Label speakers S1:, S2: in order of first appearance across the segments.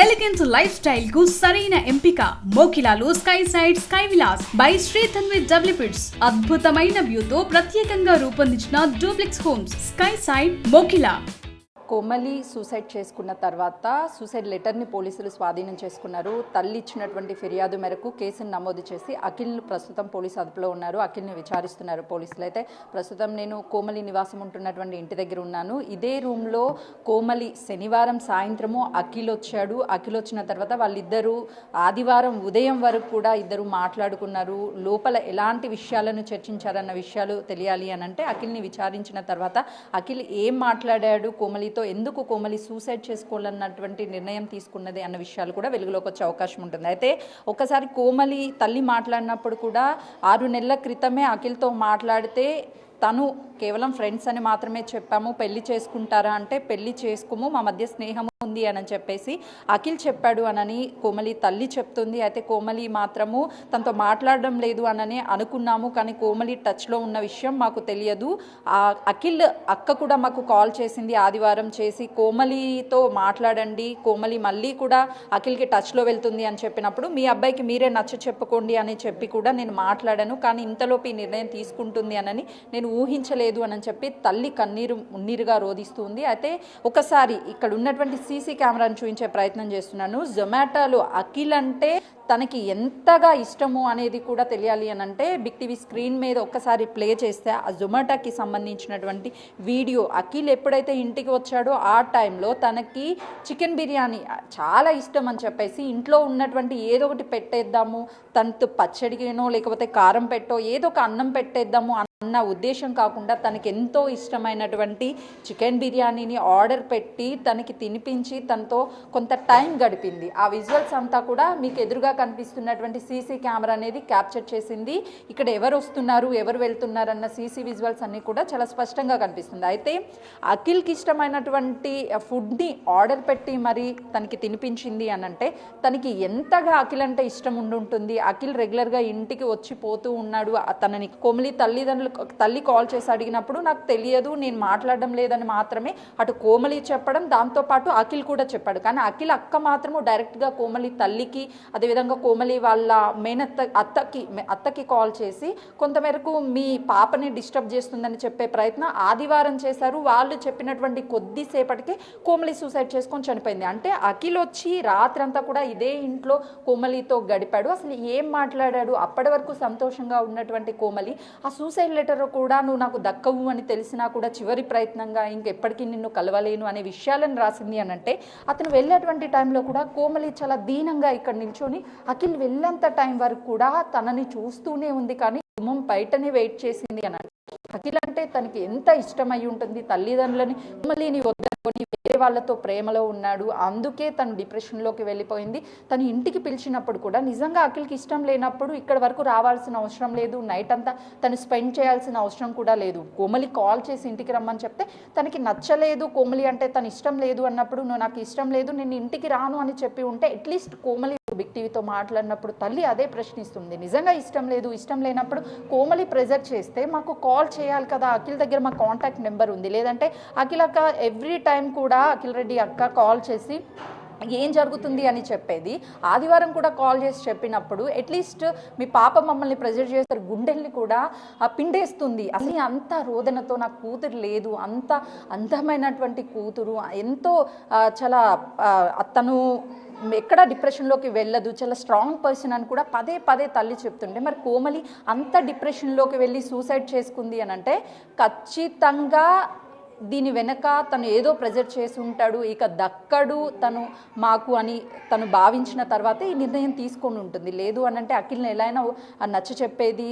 S1: Elegance life style కు సరైన ఎంపిక మోకిలాలో sky side sky villas by Shri Tanvi developers. అద్భుతమైన వ్యూతో ప్రత్యేకంగా రూపొందించిన duplex homes sky side Mokila.
S2: Komali suicide చేసుకున్న తర్వాత సూసైడ్ లెటర్ని పోలీసులు స్వాధీనం చేసుకున్నారు. తల్లి ఇచ్చినటువంటి ఫిర్యాదు మేరకు కేసును నమోదు చేసి అఖిల్ ప్రస్తుతం పోలీసు అదుపులో ఉన్నారు. అఖిల్ని విచారిస్తున్నారు పోలీసులు. అయితే ప్రస్తుతం నేను కోమలి నివాసం ఉంటున్నటువంటి ఇంటి దగ్గర ఉన్నాను. ఇదే రూమ్లో కోమలి శనివారం సాయంత్రము అఖిల్ వచ్చాడు. అఖిల్ వచ్చిన తర్వాత వాళ్ళిద్దరూ ఆదివారం ఉదయం వరకు కూడా ఇద్దరు మాట్లాడుకున్నారు. లోపల ఎలాంటి విషయాలను చర్చించారన్న విషయాలు తెలియాలి అని అంటే అఖిల్ని విచారించిన తర్వాత అఖిల్ ఏం మాట్లాడాడు కోమలి, ఎందుకు కోమలి సూసైడ్ చేసుకోవాలన్నటువంటి నిర్ణయం తీసుకున్నది అన్న విషయాలు కూడా వెలుగులోకి వచ్చే అవకాశం ఉంటుంది. అయితే ఒకసారి కోమలి తల్లి మాట్లాడినప్పుడు కూడా 6 నెలల క్రితమే అఖిల్తో మాట్లాడితే తను కేవలం ఫ్రెండ్స్ అని మాత్రమే చెప్పాము, పెళ్లి చేసుకుంటారా అంటే పెళ్లి చేసుకోము, మా మధ్య స్నేహం ఉంది అని చెప్పేసి అఖిల్ చెప్పాడు అనని కోమలి తల్లి చెప్తుంది. అయితే కోమలి మాత్రము తనతో మాట్లాడడం లేదు అనని అనుకున్నాము, కానీ కోమలి టచ్లో ఉన్న విషయం మాకు తెలియదు. అఖిల్ అక్క కూడా మాకు కాల్ చేసింది ఆదివారం చేసి, కోమలితో మాట్లాడండి, కోమలి మళ్ళీ కూడా అఖిల్కి టచ్లో వెళ్తుంది అని చెప్పినప్పుడు మీ అబ్బాయికి మీరే నచ్చ చెప్పుకోండి అని చెప్పి కూడా నేను మాట్లాడాను, కానీ ఇంతలోపు ఈ నిర్ణయం తీసుకుంటుంది అనని నేను ఊహించలేదు అని చెప్పి తల్లి మున్నీరుగా రోధిస్తుంది. అయితే ఒకసారి ఇక్కడ ఉన్నటువంటి సీసీ కెమెరాను చూపించే ప్రయత్నం చేస్తున్నాను. జొమాటోలో అఖిల్ అంటే తనకి ఎంతగా ఇష్టము అనేది కూడా తెలియాలి అని అంటే బిగ్ టీవీ స్క్రీన్ మీద ఒక్కసారి ప్లే చేస్తే ఆ జొమాటోకి సంబంధించినటువంటి వీడియో. అఖిల్ ఎప్పుడైతే ఇంటికి వచ్చాడో ఆ టైంలో తనకి చికెన్ బిర్యానీ చాలా ఇష్టం అని చెప్పేసి ఇంట్లో ఉన్నటువంటి ఏదో ఒకటి పెట్టేద్దాము, తనతో పచ్చడినో లేకపోతే కారం పెట్టో ఏదో ఒక అన్నం పెట్టేద్దాము అన్న ఉద్దేశం కాకుండా తనకి ఎంతో ఇష్టమైనటువంటి చికెన్ బిర్యానీని ఆర్డర్ పెట్టి తనకి తినిపించి తనతో కొంత టైం గడిపింది. ఆ విజువల్స్ అంతా కూడా మీకు ఎదురుగా కనిపిస్తున్నటువంటి సీసీ కెమెరా అనేది క్యాప్చర్ చేసింది. ఇక్కడ ఎవరు వస్తున్నారు ఎవరు వెళ్తున్నారు అన్న సీసీ విజువల్స్ అన్నీ కూడా చాలా స్పష్టంగా కనిపిస్తుంది. అయితే అఖిల్కి ఇష్టమైనటువంటి ఫుడ్ని ఆర్డర్ పెట్టి మరి తనకి తినిపించింది అని అంటే తనకి ఎంతగా అఖిల్ అంటే ఇష్టం ఉండుంటుంది. అఖిల్ రెగ్యులర్గా ఇంటికి వచ్చి పోతూ ఉన్నాడు. తనని కోమలి తల్లి కాల్ చేసి అడిగినప్పుడు నాకు తెలియదు, నేను మాట్లాడడం లేదని మాత్రమే అటు కోమలి చెప్పడం, దాంతోపాటు అఖిల్ కూడా చెప్పాడు. కానీ అఖిల్ అక్క మాత్రము డైరెక్ట్గా కోమలి తల్లికి అదేవిధంగా కోమలి వాళ్ళ అత్తకి కాల్ చేసి కొంతమేరకు మీ పాపని డిస్టర్బ్ చేస్తుందని చెప్పే ప్రయత్నం ఆదివారం చేశారు. వాళ్ళు చెప్పినటువంటి కొద్దిసేపటికి కోమలి సూసైడ్ చేసుకొని చనిపోయింది. అంటే అఖిల్ వచ్చి రాత్రంతా కూడా ఇదే ఇంట్లో కోమలితో గడిపాడు. అసలు ఏం మాట్లాడాడు? అప్పటి వరకు సంతోషంగా ఉన్నటువంటి కోమలి ఆ సూసైడ్ లెటర్ కూడా నువ్వు నాకు దక్కవు అని తెలిసినా కూడా చివరి ప్రయత్నంగా ఇంకెప్పటికీ నిన్ను కలవలేను అనే విషయాలను రాసింది అని అంటే అతను వెళ్ళేటువంటి టైంలో కూడా కోమలి చాలా దీనంగా ఇక్కడ నిల్చొని అఖిల్ వెళ్ళేంత టైం వరకు కూడా తనని చూస్తూనే ఉంది, కానీ గుమ్మం బయటనే వెయిట్ చేసింది అని. అఖిల్ అంటే తనకి ఎంత ఇష్టమై ఉంటుంది. తల్లిదండ్రులని కోమలిని వద్దనుకొని వేరే వాళ్ళతో ప్రేమలో ఉన్నాడు, అందుకే తను డిప్రెషన్లోకి వెళ్ళిపోయింది. తను ఇంటికి పిలిచినప్పుడు కూడా నిజంగా అఖిల్కి ఇష్టం లేనప్పుడు ఇక్కడ వరకు రావాల్సిన అవసరం లేదు, నైట్ అంతా తను స్పెండ్ చేయాల్సిన అవసరం కూడా లేదు. కోమలి కాల్ చేసి ఇంటికి రమ్మని చెప్తే తనకి నచ్చలేదు, కోమలి అంటే తను ఇష్టం లేదు అన్నప్పుడు నువ్వు నాకు ఇష్టం లేదు నేను ఇంటికి రాను అని చెప్పి ఉంటే అట్లీస్ట్ కోమలి బిగ్ టీవీతో మాట్లాడినప్పుడు తల్లి అదే ప్రశ్నిస్తుంది. నిజంగా ఇష్టం లేదు, ఇష్టం లేనప్పుడు కోమలి ప్రెజర్ చేస్తే మాకు కాల్ చేయాలి కదా, అఖిల్ దగ్గర మా కాంటాక్ట్ నెంబర్ ఉంది, లేదంటే అఖిల్ అక్క ఎవ్రీ టైం కూడా అఖిల్ రెడ్డి అక్క కాల్ చేసి ఏం జరుగుతుంది అని చెప్పేది. ఆదివారం కూడా కాల్ చేసి చెప్పినప్పుడు అట్లీస్ట్ మీ పాప మమ్మల్ని ప్రెజర్ చేస్తారు, గుండెల్ని కూడా పిండేస్తుంది. అసలు అంత రోదనతో నాకు కూతురు లేదు, అంత అందమైనటువంటి కూతురు, ఎంతో చాలా తను ఎక్కడ డిప్రెషన్లోకి వెళ్ళదు, చాలా స్ట్రాంగ్ పర్సన్ అని కూడా పదే పదే తల్లి చెప్తుంటే మరి కోమలి అంత డిప్రెషన్లోకి వెళ్ళి సూసైడ్ చేసుకుంది అని అంటే ఖచ్చితంగా దీని వెనక తను ఏదో ప్రెజర్ చేసి ఉంటాడు, ఇక దక్కడు తను మాకు అని తను భావించిన తర్వాత ఈ నిర్ణయం తీసుకొని ఉంటుంది. లేదు అని అంటే అఖిల్ని ఎలా అయినా నచ్చ చెప్పేది,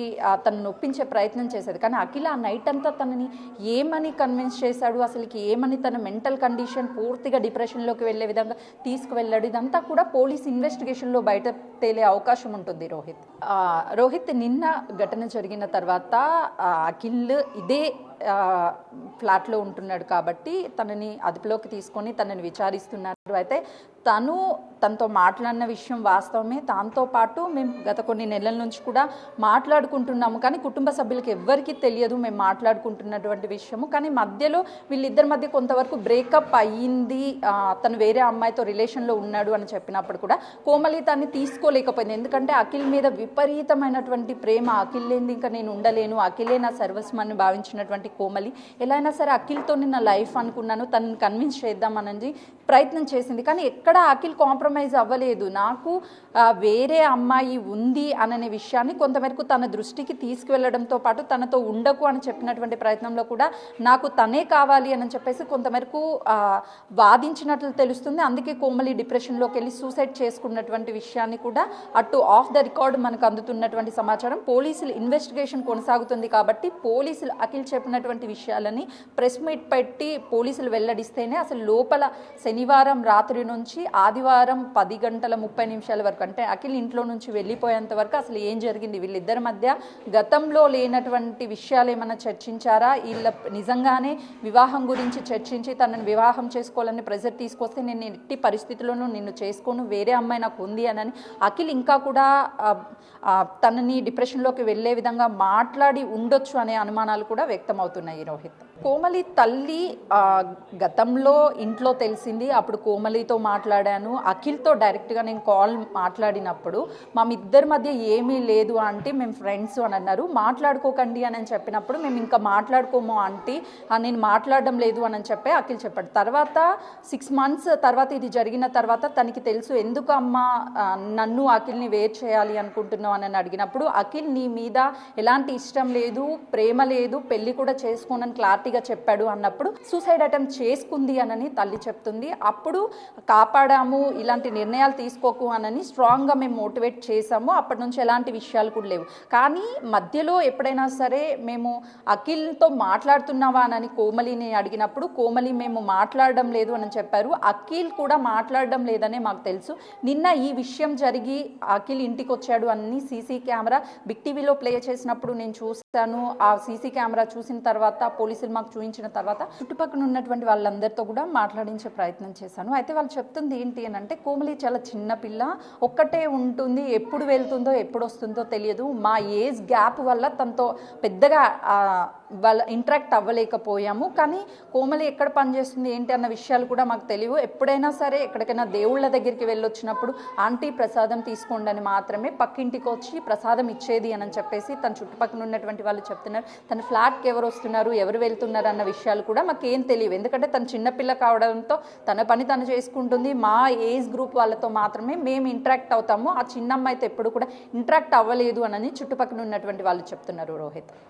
S2: తను నొప్పించే ప్రయత్నం చేసేది. కానీ అఖిల్ ఆ నైట్ అంతా తనని ఏమని కన్విన్స్ చేశాడు, అసలుకి ఏమని తన మెంటల్ కండిషన్ పూర్తిగా డిప్రెషన్లోకి వెళ్ళే విధంగా తీసుకువెళ్ళాడు, ఇదంతా కూడా పోలీస్ ఇన్వెస్టిగేషన్లో బయట తేలే అవకాశం ఉంటుంది. రోహిత్ నిన్న ఘటన జరిగిన తర్వాత అఖిల్ ఇదే ఫ్లాట్లో ఉంటున్నాడు కాబట్టి తనని అదుపులోకి తీసుకొని తనని విచారిస్తున్నారు. అయితే తనతో మాట్లాడిన విషయం వాస్తవమే. దాంతో పాటు మేము గత కొన్ని నెలల నుంచి కూడా మాట్లాడుకుంటున్నాము, కానీ కుటుంబ సభ్యులకి ఎవ్వరికీ తెలియదు మేము మాట్లాడుకుంటున్నటువంటి విషయము. కానీ మధ్యలో వీళ్ళిద్దరి మధ్య కొంతవరకు బ్రేకప్ అయ్యింది, తను వేరే అమ్మాయితో రిలేషన్లో ఉన్నాడు అని చెప్పినప్పుడు కూడా కోమలి దాన్ని తీసుకోలేకపోయింది. ఎందుకంటే అఖిల్ మీద విపరీతమైనటువంటి ప్రేమ, అఖిల్ లేనిది ఇంకా నేను ఉండలేను, అఖిలే నా సర్వస్వాన్ని భావించినటువంటి కోమలి ఎలా అయినా సరే అఖిల్తో నా లైఫ్ అనుకున్నాను, తనని కన్విన్స్ చేద్దామని ప్రయత్నం చేసింది. కానీ ఎక్కడ అఖిల్ కాంప్రమైజ్ అవ్వలేదు. నాకు వేరే అమ్మాయి ఉంది అనే విషయాన్ని కొంతమేరకు తన దృష్టికి తీసుకువెళ్ళడంతో పాటు తనతో ఉండకు అని చెప్పినటువంటి ప్రయత్నంలో కూడా నాకు తనే కావాలి అని చెప్పేసి కొంతమేరకు వాదించినట్లు తెలుస్తుంది. అందుకే కోమలి డిప్రెషన్లోకి వెళ్ళి సూసైడ్ చేసుకున్నటువంటి విషయాన్ని కూడా అటు ఆఫ్ ద రికార్డ్ మనకు అందుతున్నటువంటి సమాచారం. పోలీసులు ఇన్వెస్టిగేషన్ కొనసాగుతుంది కాబట్టి పోలీసులు అఖిల్ చెప్పినటువంటి విషయాలని ప్రెస్ మీట్ పెట్టి పోలీసులు వెల్లడిస్తేనే అసలు లోపల శనివారం రాత్రి నుంచి ఆదివారం 10:30 వరకు, అంటే అఖిల్ ఇంట్లో నుంచి వెళ్ళిపోయేంత వరకు అసలు ఏం జరిగింది, వీళ్ళిద్దరి మధ్య గతంలో లేనటువంటి విషయాలు ఏమైనా చర్చించారా, వీళ్ళ నిజంగానే వివాహం గురించి చర్చించి తనని వివాహం చేసుకోవాలని ప్రెజర్ తీసుకొస్తే నేను ఎట్టి పరిస్థితుల్లోనూ నిన్ను చేసుకోను, వేరే అమ్మాయి నాకు ఉంది అని అఖిల్ ఇంకా కూడా తనని డిప్రెషన్లోకి వెళ్ళే విధంగా మాట్లాడి ఉండొచ్చు అనే అనుమానాలు కూడా వ్యక్తమవుతున్నాయి. రోహిత్, కోమలి తల్లి గతంలో ఇంట్లో తెలిసింది, అప్పుడు కోమలితో మాట్లాడాను, అఖిల్తో డైరెక్ట్గా నేను కాల్ మాట్లాడినప్పుడు మా ఇద్దరి మధ్య ఏమీ లేదు అంటే మేము ఫ్రెండ్స్ అని అన్నారు. మాట్లాడుకోకండి అని చెప్పినప్పుడు మేము ఇంకా మాట్లాడుకోము అంటే నేను మాట్లాడడం లేదు అని చెప్పి అఖిల్ చెప్పాడు. తర్వాత 6 months తర్వాత ఇది జరిగిన తర్వాత తనకి తెలుసు ఎందుకు అమ్మ నన్ను అఖిల్ని వేరు చేయాలి అనుకుంటున్నావు అని అడిగినప్పుడు అఖిల్ నీ మీద ఎలాంటి ఇష్టం లేదు, ప్రేమ లేదు, పెళ్లి కూడా చేసుకోనని క్లారిటీగా చెప్పాడు అన్నప్పుడు సూసైడ్ అటెంప్ట్ చేసుకుంది అని తల్లి చెప్తుంది. అప్పుడు కాపాడాము, ఇలాంటి నిర్ణయాలు తీసుకోకు అని స్ట్రాంగ్గా మేము మోటివేట్ చేసాము. అప్పటి నుంచి ఎలాంటి విషయాలు కూడా లేవు. కానీ మధ్యలో ఎప్పుడైనా సరే మేము అఖిల్తో మాట్లాడుతున్నావా అని కోమలిని అడిగినప్పుడు కోమలి మేము మాట్లాడడం లేదు అని చెప్పారు. అఖిల్ కూడా మాట్లాడడం లేదనే మాకు తెలుసు. నిన్న ఈ విషయం జరిగి అఖిల్ ఇంటికి వచ్చాడు అని సీసీ కెమెరా బిగ్ టీవీలో ప్లే చేసినప్పుడు నేను చూశాను. ఆ సీసీ కెమెరా చూసిన తర్వాత పోలీసులు మాకు చూపించిన తర్వాత చుట్టుపక్కల ఉన్నటువంటి వాళ్ళందరితో కూడా మాట్లాడించే ప్రయత్నం చేశాను. అయితే వాళ్ళు చెప్తుంది ఏంటి అని అంటే కోమలి చాలా చిన్న పిల్ల, ఒక్కటే ఉంటుంది, ఎప్పుడు వెళ్తుందో ఎప్పుడు వస్తుందో తెలియదు, మా ఏజ్ గ్యాప్ వల్ల తనతో పెద్దగా వాళ్ళ ఇంటరాక్ట్ అవ్వలేకపోయాము. కానీ కోమలి ఎక్కడ పనిచేస్తుంది ఏంటి అన్న విషయాలు కూడా మాకు తెలియవు. ఎప్పుడైనా సరే ఎక్కడికైనా దేవుళ్ళ దగ్గరికి వెళ్ళొచ్చినప్పుడు ఆంటీ ప్రసాదం తీసుకోండి అని మాత్రమే పక్కింటికి వచ్చి ప్రసాదం ఇచ్చేది అని చెప్పేసి తన చుట్టుపక్కల ఉన్నటువంటి వాళ్ళు చెప్తున్నారు. తన ఫ్లాట్కి ఎవరు వస్తున్నారు, ఎవరు వెళ్తున్నారు అన్న విషయాలు కూడా మాకేం తెలియవు. ఎందుకంటే తను చిన్నపిల్ల కావడంతో తన పని తను చేసుకుంటుంది. మా ఏజ్ గ్రూప్ వాళ్ళతో మాత్రమే మేము ఇంటరాక్ట్ అవుతాము. ఆ చిన్నమ్మ అయితే ఎప్పుడు కూడా ఇంటరాక్ట్ అవ్వలేదు అని చుట్టుపక్కల ఉన్నటువంటి వాళ్ళు చెప్తున్నారు. రోహిత్.